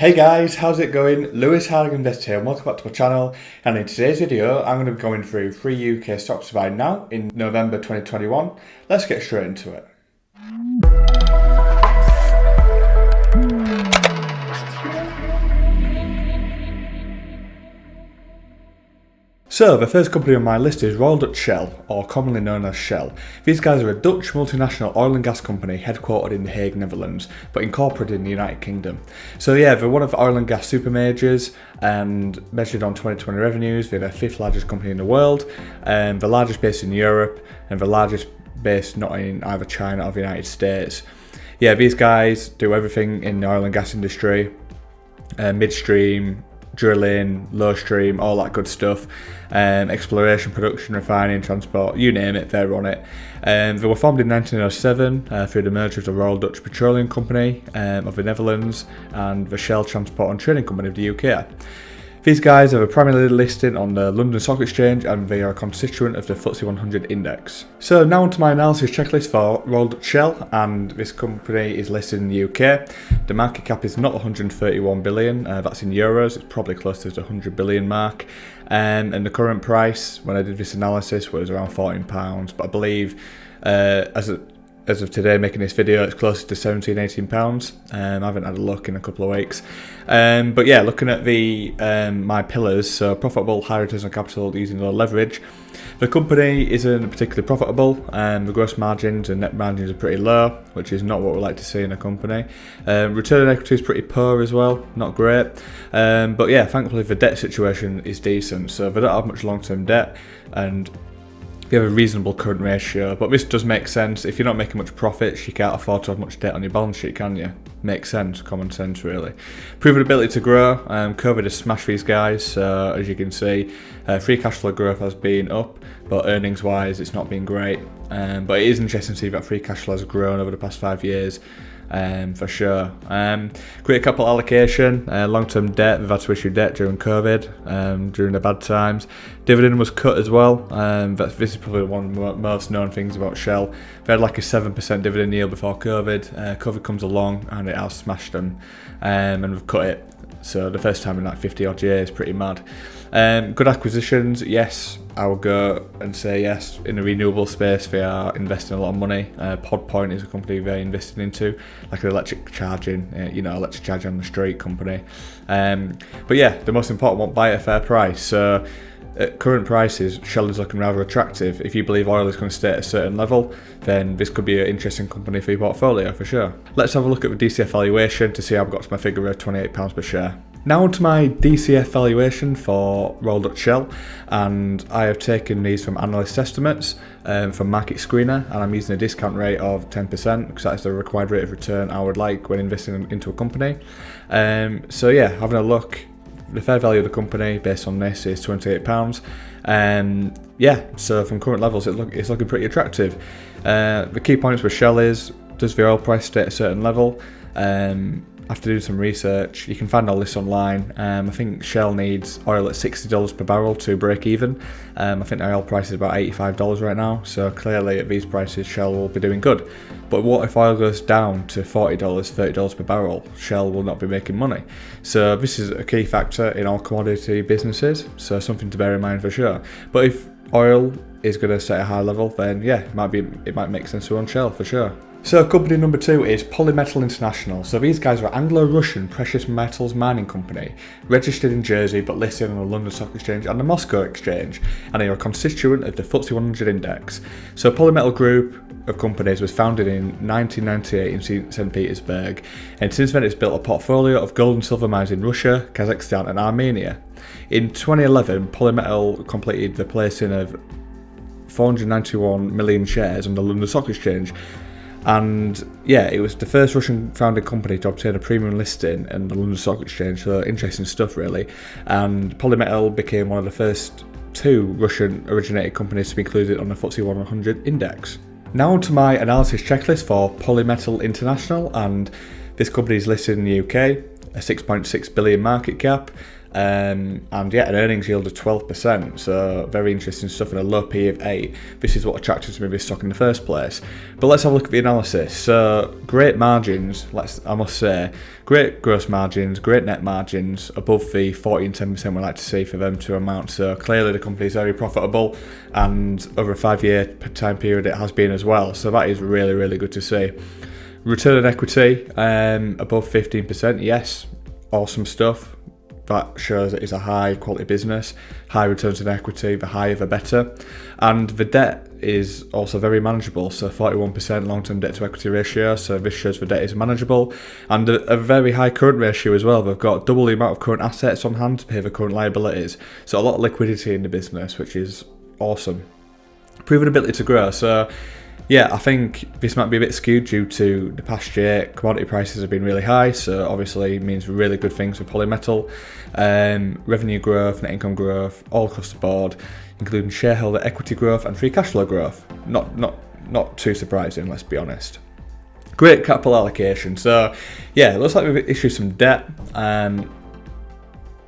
Hey guys, how's it going? Lewis Hardigan Investor here and welcome back to my channel, and in today's video I'm going to be going through 3 UK stocks to buy now in November 2021. Let's get straight into it. So the first company on my list is Royal Dutch Shell, or commonly known as Shell. These guys are a Dutch multinational oil and gas company headquartered in The Hague, Netherlands, but incorporated in the United Kingdom. So yeah, they're one of the oil and gas super majors, and measured on 2020 revenues, they're the 5th largest company in the world, and the largest based in Europe, and the largest based not in either China or the United States. Yeah, these guys do everything in the oil and gas industry, midstream, drilling, low stream, all that good stuff, exploration, production, refining, transport, you name it, they're on it. They were formed in 1907 through the merger of the Royal Dutch Petroleum Company of the Netherlands and the Shell Transport and Trading Company of the UK. These guys have a primary listing on the London Stock Exchange, and they are a constituent of the FTSE 100 index. So now onto my analysis checklist for Royal Dutch Shell, and this company is listed in the UK. The market cap is not 131 billion, that's in euros, it's probably close to the 100 billion mark. And the current price, when I did this analysis, was around £14, but I believe as of today making this video, it's closer to £17-18. I haven't had a look in a couple of weeks. But yeah, looking at the my pillars, so profitable, high returns on capital using low leverage. The company isn't particularly profitable, the gross margins and net margins are pretty low, which is not what we like to see in a company. Return on equity is pretty poor as well, not great. But yeah, thankfully the debt situation is decent, so they don't have much long-term debt, and you have a reasonable current ratio, but this does make sense. If you're not making much profits, you can't afford to have much debt on your balance sheet, can you? Makes sense, common sense really. Proven ability to grow, COVID has smashed these guys, so as you can see, free cash flow growth has been up, but earnings wise it's not been great. But it is interesting to see that free cash flow has grown over the past 5 years. For sure. Great capital allocation, long-term debt, we've had to issue debt during COVID, during the bad times. Dividend was cut as well, but this is probably one of the most known things about Shell. They had like a 7% dividend yield before COVID. COVID comes along and it has smashed them, and we've cut it. So the first time in like 50 odd years, pretty mad. Good acquisitions, yes, I would go and say yes. In the renewable space, they are investing a lot of money. PodPoint is a company they're investing into, like an electric charging, electric charging on the street company. But yeah, the most important one, buy at a fair price. So at current prices, Shell is looking rather attractive. If you believe oil is going to stay at a certain level, then this could be an interesting company for your portfolio for sure. Let's have a look at the DCF valuation to see how I've got to my figure of £28 per share. Now onto my DCF valuation for Royal Dutch Shell, and I have taken these from analyst estimates from Market Screener, and I'm using a discount rate of 10% because that's the required rate of return I would like when investing into a company. So yeah, having a look, the fair value of the company based on this is £28. Yeah, so from current levels it's looking pretty attractive. The key points with Shell is, does the oil price stay at a certain level? After doing some research, you can find all this online. I think Shell needs oil at $60 per barrel to break even. I think the oil price is about $85 right now, so clearly at these prices Shell will be doing good. But what if oil goes down to $40, $30 per barrel? Shell will not be making money. So this is a key factor in all commodity businesses, so something to bear in mind for sure. But if oil is going to stay at a high level, then yeah, it might make sense to own Shell for sure. So company number 2 is Polymetal International. So these guys are Anglo-Russian precious metals mining company, registered in Jersey but listed on the London Stock Exchange and the Moscow Exchange, and they are a constituent of the FTSE 100 index. So Polymetal Group of companies was founded in 1998 in St. Petersburg, and since then it's built a portfolio of gold and silver mines in Russia, Kazakhstan and Armenia. In 2011, Polymetal completed the placing of 491 million shares on the London Stock Exchange. And yeah, it was the first Russian founded company to obtain a premium listing in the London Stock Exchange, so interesting stuff really. And Polymetal became one of the first 2 Russian originated companies to be included on the FTSE 100 index. Now onto my analysis checklist for Polymetal International, and this company is listed in the UK, a 6.6 billion market cap, And yeah, an earnings yield of 12%, so very interesting stuff, and a low P of 8. This is what attracted me to this stock in the first place. But let's have a look at the analysis. So great margins, I must say, great gross margins, great net margins, above the 40 and 10% we like to see for them to amount. So clearly the company is very profitable, and over a 5-year time period it has been as well. So that is really, really good to see. Return on equity above 15%, yes, awesome stuff. That shows it is a high quality business, high returns on equity, the higher the better. And the debt is also very manageable, so 41% long-term debt to equity ratio, so this shows the debt is manageable. And a very high current ratio as well. They've got double the amount of current assets on hand to pay the current liabilities, so a lot of liquidity in the business, which is awesome. Proven ability to grow, so yeah, I think this might be a bit skewed due to the past year. Commodity prices have been really high, so obviously means really good things for Polymetal. Revenue growth, net income growth, all across the board, including shareholder equity growth and free cash flow growth. Not too surprising, let's be honest. Great capital allocation. So yeah, it looks like we've issued some debt.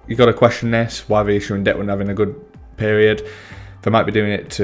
You've got to question this, why are they issuing debt when having a good period? They might be doing it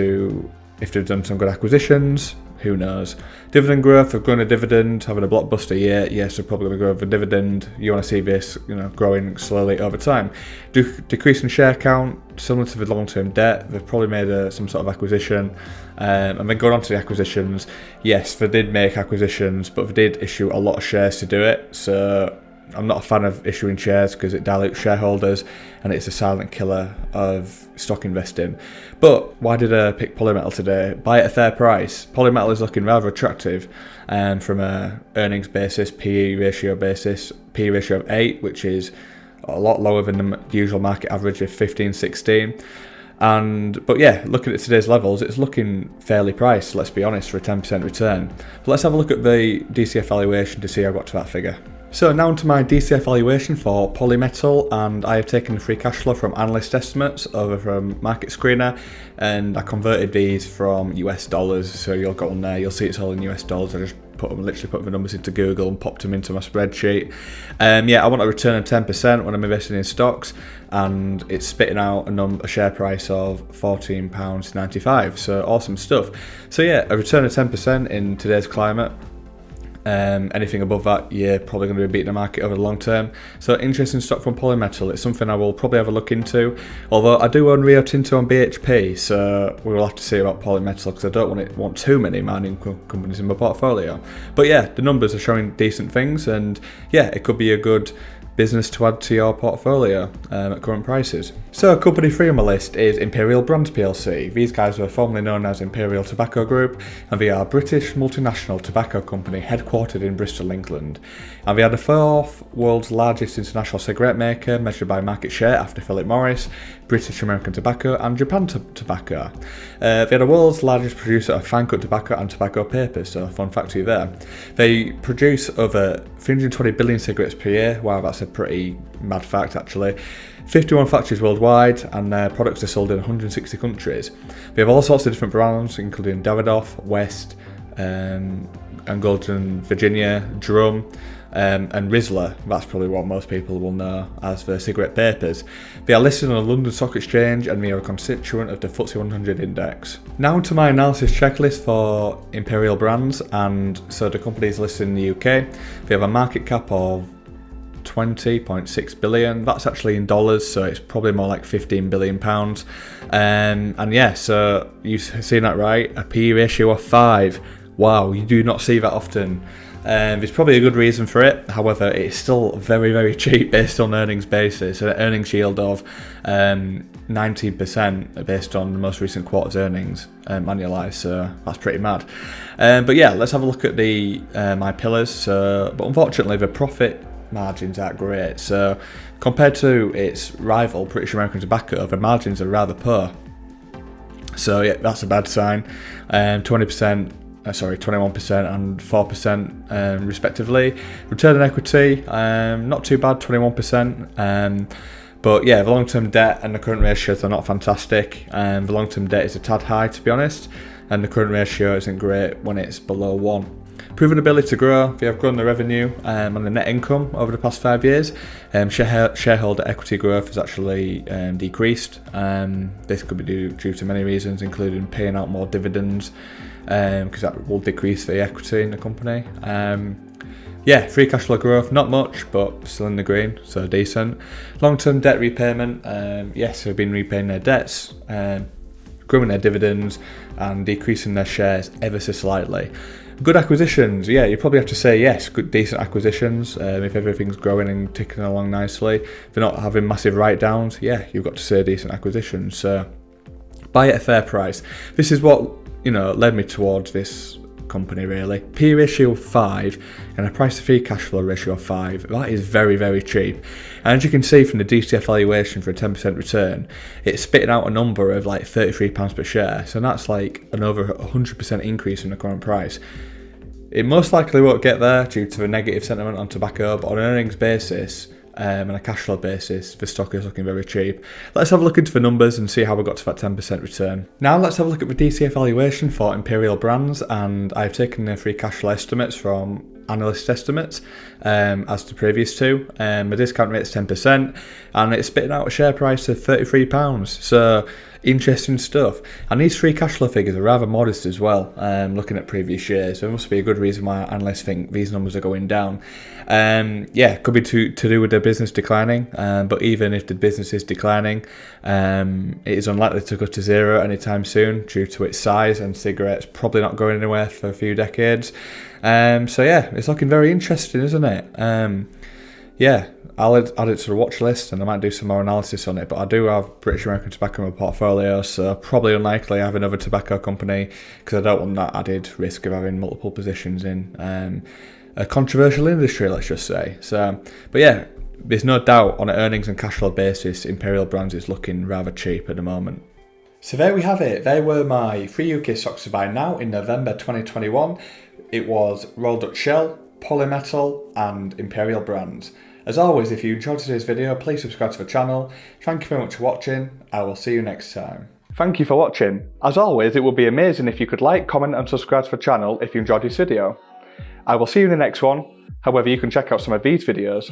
if they've done some good acquisitions, who knows. Dividend growth, they've grown a dividend, having a blockbuster year, yes, they're probably going to grow the dividend. You want to see this, growing slowly over time. Decrease in share count, similar to the long-term debt, they've probably made some sort of acquisition. And then going on to the acquisitions, yes, they did make acquisitions, but they did issue a lot of shares to do it, so I'm not a fan of issuing shares because it dilutes shareholders and it's a silent killer of stock investing. But why did I pick Polymetal today? Buy at a fair price. Polymetal is looking rather attractive from a earnings basis, PE ratio basis, PE ratio of 8, which is a lot lower than the usual market average of 15, 16. But yeah, looking at today's levels, it's looking fairly priced, let's be honest, for a 10% return. But let's have a look at the DCF valuation to see how I got to that figure. So now onto my DCF valuation for Polymetal, and I have taken the free cash flow from analyst estimates over from Market Screener, and I converted these from US dollars, so you'll go on there, you'll see it's all in US dollars. I just literally put the numbers into Google and popped them into my spreadsheet. Yeah, I want a return of 10% when I'm investing in stocks, and it's spitting out a share price of £14.95, so awesome stuff. So yeah, a return of 10% in today's climate. Anything above that, you're probably going to be beating the market over the long term. So interesting stock from Polymetal. It's something I will probably have a look into. Although I do own Rio Tinto and BHP, so we will have to see about Polymetal because I don't want too many mining companies in my portfolio. But yeah, the numbers are showing decent things, and yeah, it could be a good business to add to your portfolio at current prices. So company 3 on my list is Imperial Brands plc. These guys were formerly known as Imperial Tobacco Group, and they are a British multinational tobacco company headquartered in Bristol, England. And they are the 4th world's largest international cigarette maker, measured by market share after Philip Morris, British American Tobacco and Japan Tobacco. They are the world's largest producer of fine cut tobacco and tobacco papers, so fun fact to you there. They produce over 320 billion cigarettes per year. Wow, that's a pretty mad fact actually. 51 factories worldwide, and their products are sold in 160 countries. We have all sorts of different brands, including Davidoff, West, and Golden Virginia, Drum, and Rizla. That's probably what most people will know as the cigarette papers. They are listed on the London Stock Exchange, and they are a constituent of the FTSE 100 index. Now to my analysis checklist for Imperial Brands, and so the company is listed in the UK. They have a market cap of 20.6 billion. That's actually in dollars, so it's probably more like 15 billion pounds. And yeah, so you've seen that right, a PE ratio of 5. Wow, you do not see that often. There's probably a good reason for it. However, it's still very, very cheap based on earnings basis. An earnings yield of 19% based on the most recent quarter's earnings annualized. So that's pretty mad. But yeah, let's have a look at my pillars. But unfortunately, the profit margins aren't great. So compared to its rival, British American Tobacco, the margins are rather poor. So yeah, that's a bad sign. 21% and 4% respectively. Return on equity, not too bad, 21%. But yeah, the long-term debt and the current ratios are not fantastic. The long-term debt is a tad high, to be honest, and the current ratio isn't great when it's below 1. Proven ability to grow. They have grown the revenue and the net income over the past 5 years. Shareholder equity growth has actually decreased. This could be due to many reasons, including paying out more dividends, because that will decrease the equity in the company. Yeah, free cash flow growth, not much, but still in the green, so decent. Long-term debt repayment, yes, they've been repaying their debts, growing their dividends, and decreasing their shares ever so slightly. Good acquisitions, yeah, you probably have to say yes, good, decent acquisitions. If everything's growing and ticking along nicely, if they're not having massive write-downs, yeah, you've got to say decent acquisitions. So buy at a fair price. This is what, led me towards this company really. P ratio of 5 and a price to free cash flow ratio of 5. That is very, very cheap. And as you can see from the DCF valuation for a 10% return, it's spitting out a number of like £33 per share. So that's like an over 100% increase in the current price. It most likely won't get there due to the negative sentiment on tobacco, but on an earnings basis and a cash flow basis, the stock is looking very cheap. Let's have a look into the numbers and see how we got to that 10% return. Now let's have a look at the DCF valuation for Imperial Brands, and I've taken the free cash flow estimates from analyst estimates as to previous two. The discount rate is 10% and it's spitting out a share price of £33. So interesting stuff. And these free cash flow figures are rather modest as well, looking at previous years. There must be a good reason why analysts think these numbers are going down. Yeah, could be to do with their business declining, but even if the business is declining, it is unlikely to go to zero anytime soon due to its size, and cigarettes probably not going anywhere for a few decades. So yeah, it's looking very interesting, isn't it? Yeah, I'll add it to the watch list and I might do some more analysis on it, but I do have British American Tobacco in my portfolio, so probably unlikely I have another tobacco company because I don't want that added risk of having multiple positions in a controversial industry, let's just say. So, but yeah, there's no doubt on an earnings and cash flow basis, Imperial Brands is looking rather cheap at the moment. So there we have it. They were my 3 UK stocks to buy now in November 2021. It was Royal Dutch Shell, Polymetal and Imperial Brands. As always, if you enjoyed today's video, please subscribe to the channel. Thank you very much for watching. I will see you next time. Thank you for watching. As always, it would be amazing if you could like, comment and subscribe to the channel if you enjoyed this video. I will see you in the next one. However, you can check out some of these videos